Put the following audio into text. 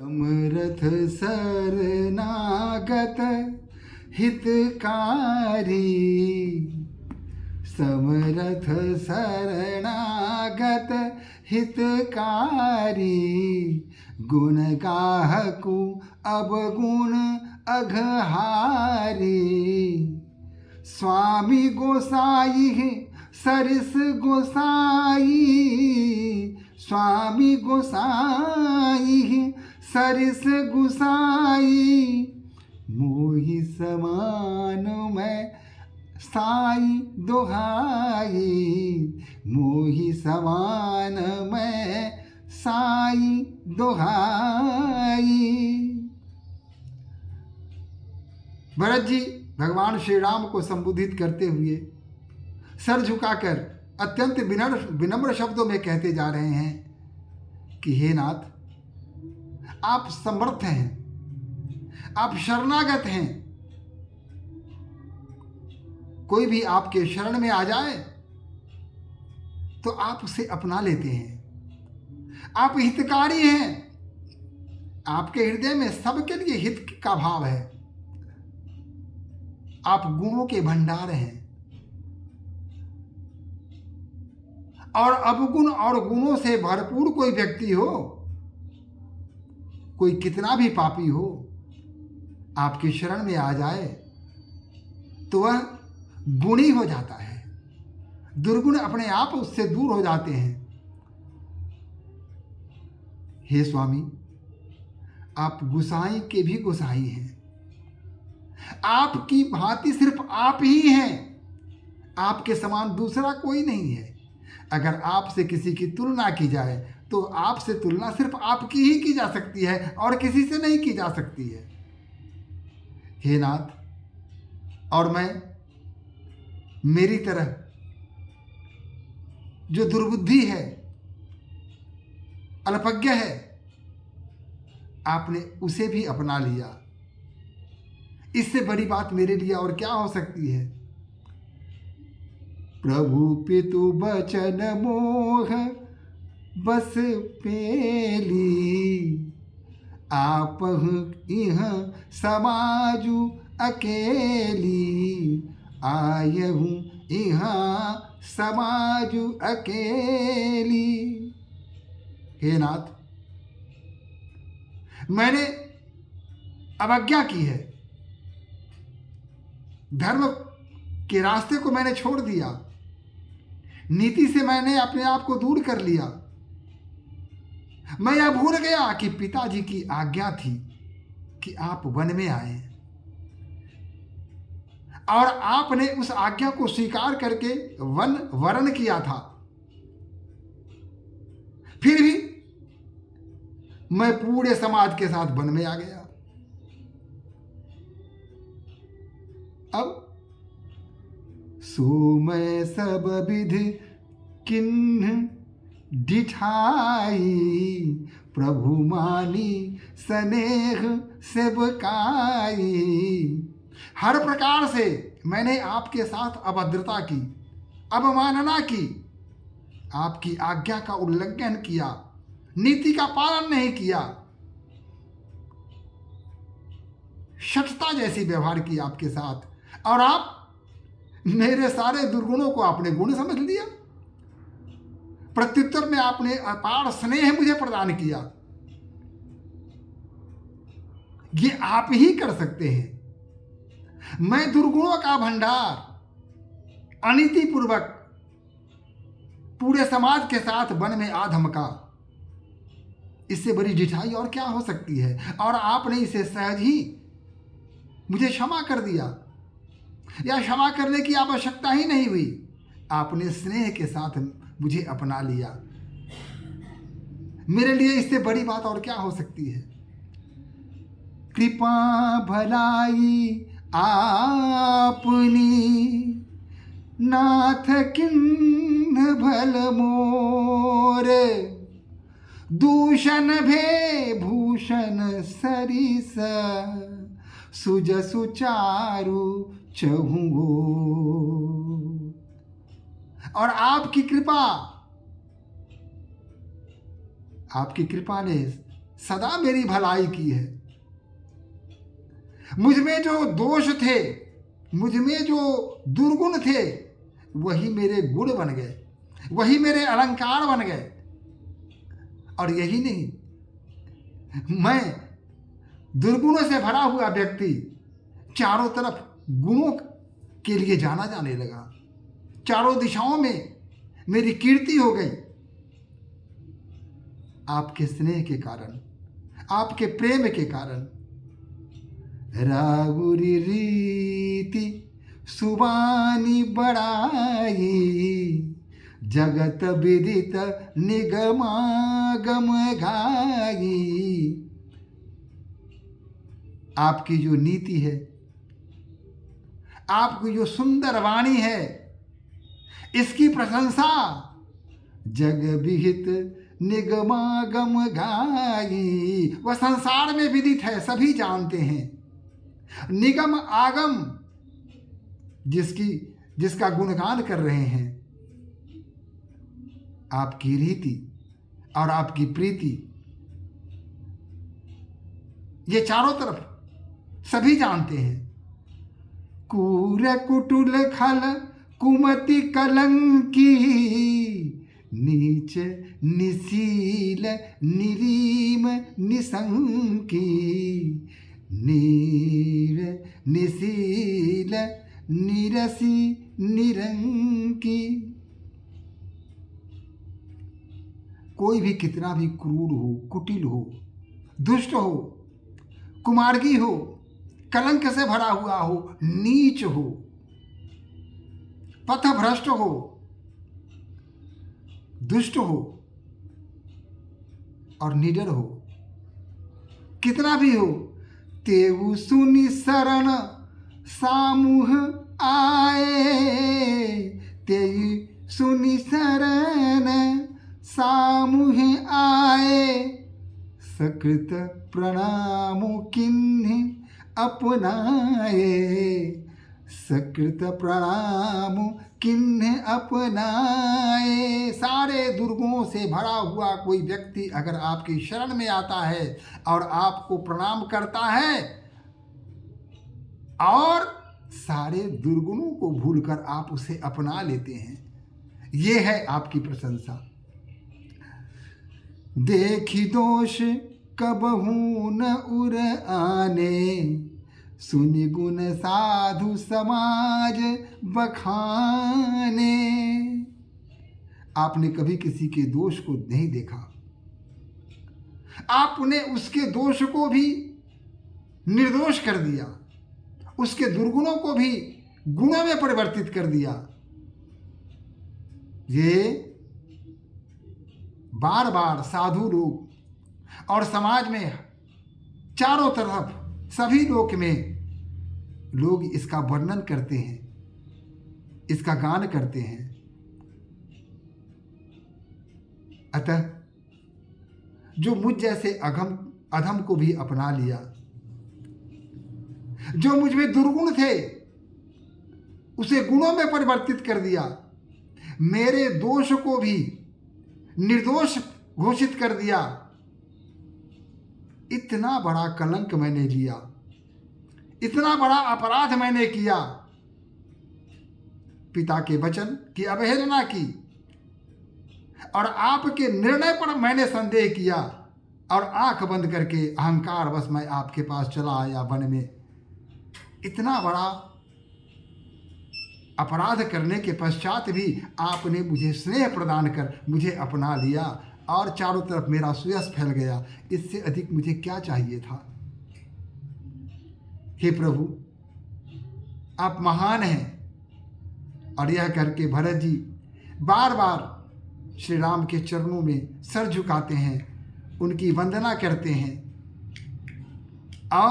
समरथ शरणागत हितकारी, समरथ शरणागत हितकारी, गुण गाहकु अवगुण अघहारी। स्वामी गोसाई सरिस गोसाई, स्वामी गोसाई सरिस गोसाई, मोहि समान मैं साई दोहाई, मोहि समान मैं साई दोहाई। भरत जी भगवान श्री राम को संबोधित करते हुए सर झुकाकर अत्यंत विनम्र शब्दों में कहते जा रहे हैं कि हे नाथ, आप समर्थ हैं, आप शरणागत हैं। कोई भी आपके शरण में आ जाए तो आप उसे अपना लेते हैं। आप हितकारी हैं, आपके हृदय में सबके लिए हित का भाव है। आप गुणों के भंडार हैं और अवगुण और गुणों से भरपूर कोई व्यक्ति हो, कोई कितना भी पापी हो, आपकी शरण में आ जाए तो वह गुणी हो जाता है। दुर्गुण अपने आप उससे दूर हो जाते हैं। हे स्वामी, आप गुसाई के भी गुसाई हैं। आपकी भांति सिर्फ आप ही हैं, आपके समान दूसरा कोई नहीं है। अगर आपसे किसी की तुलना की जाए तो आपसे तुलना सिर्फ आपकी ही की जा सकती है और किसी से नहीं की जा सकती है। हे नाथ, और मैं मेरी तरह जो दुर्बुद्धि है, अल्पज्ञ है, आपने उसे भी अपना लिया। इससे बड़ी बात मेरे लिए और क्या हो सकती है। प्रभु पितु बचन मोह बस पेली, आपहु इह समाजु अकेली, आयहु इहाँ समाजु अकेली। हे नाथ, मैंने अवज्ञा की है, धर्म के रास्ते को मैंने छोड़ दिया, नीति से मैंने अपने आप को दूर कर लिया। मैं यह भूल गया कि पिताजी की आज्ञा थी कि आप वन में आए और आपने उस आज्ञा को स्वीकार करके वन वरण किया था। फिर भी मैं पूरे समाज के साथ वन में आ गया। अब सो मैं सब विधि किन्ह डिठाई, प्रभु मानी स्नेह सेवकाई। हर प्रकार से मैंने आपके साथ अभद्रता की, अवमानना की, आपकी आज्ञा का उल्लंघन किया, नीति का पालन नहीं किया, शठता जैसी व्यवहार किया आपके साथ, और आप मेरे सारे दुर्गुणों को आपने गुण समझ लिया। प्रत्युत्तर में आपने अपार स्नेह मुझे प्रदान किया। ये आप ही कर सकते हैं। मैं दुर्गुणों का भंडार अनीति पूर्वक पूरे समाज के साथ वन में आ धमका। इससे बड़ी ढिठाई और क्या हो सकती है। और आपने इसे सहज ही मुझे क्षमा कर दिया, या क्षमा करने की आवश्यकता ही नहीं हुई। आपने स्नेह के साथ मुझे अपना लिया। मेरे लिए इससे बड़ी बात और क्या हो सकती है। कृपा भलाई आपनी, नाथ किन्ह भल मोर, दूषण भे भूषण सरिस, सुजसु चारु चहुओ। और आपकी कृपा ने सदा मेरी भलाई की है। मुझ में जो दोष थे, मुझ में जो दुर्गुण थे, वही मेरे गुण बन गए, वही मेरे अलंकार बन गए। और यही नहीं, मैं दुर्गुणों से भरा हुआ व्यक्ति चारों तरफ गुणों के लिए जाना जाने लगा। चारों दिशाओं में मेरी कीर्ति हो गई। आपके स्नेह के कारण, आपके प्रेम के कारण। रागुरी रीति सुबानी बड़ाई, जगत विदित निगमागम गाई। आपकी जो नीति है, आपकी जो सुंदर वाणी है, इसकी प्रशंसा जग विहित निगमागम गाई। वह संसार में विदित है, सभी जानते हैं। निगम आगम जिसका गुणगान कर रहे हैं। आपकी रीति और आपकी प्रीति, ये चारों तरफ सभी जानते हैं। कूर कुटुल खल कुमति कलंकी, नीच निशील निरीम निसंकी। नीर निशील निरसी निरंकी। कोई भी कितना भी क्रूर हो, कुटिल हो, दुष्ट हो, कुमार्गी हो, कलंक से भरा हुआ हो, नीच हो, पथभ्रष्ट हो, दुष्ट हो और निडर हो, कितना भी हो, तेऊ सुनि शरण सामूह आए। तेऊ सुनि शरण सामूह आए, सकृत प्रणाम किन्ह अपनाए। सकृत प्रणाम किन्ह अपनाए। सारे दुर्गुणों से भरा हुआ कोई व्यक्ति अगर आपकी शरण में आता है और आपको प्रणाम करता है और सारे दुर्गुणों को भूलकर आप उसे अपना लेते हैं, ये है आपकी प्रशंसा। देखी दोष कबहू न उर आने, सुनि गुण साधु समाज बखाने। आपने कभी किसी के दोष को नहीं देखा, आपने उसके दोष को भी निर्दोष कर दिया, उसके दुर्गुणों को भी गुणों में परिवर्तित कर दिया। ये बार बार साधु लोग और समाज में चारों तरफ सभी लोक में लोग इसका वर्णन करते हैं, इसका गान करते हैं। अतः जो मुझ जैसे अधम को भी अपना लिया, जो मुझ में दुर्गुण थे उसे गुणों में परिवर्तित कर दिया, मेरे दोष को भी निर्दोष घोषित कर दिया, इतना बड़ा कलंक मैंने लिया, इतना बड़ा अपराध मैंने किया। पिता के वचन की अवहेलना की और आपके निर्णय पर मैंने संदेह किया और आंख बंद करके अहंकार बस मैं आपके पास चला आया वन में। इतना बड़ा अपराध करने के पश्चात भी आपने मुझे स्नेह प्रदान कर मुझे अपना लिया और चारों तरफ मेरा सुयश फैल गया। इससे अधिक मुझे क्या चाहिए था? हे प्रभु, आप महान हैं। और यह करके भरत जी बार बार श्री राम के चरणों में सर झुकाते हैं, उनकी वंदना करते हैं और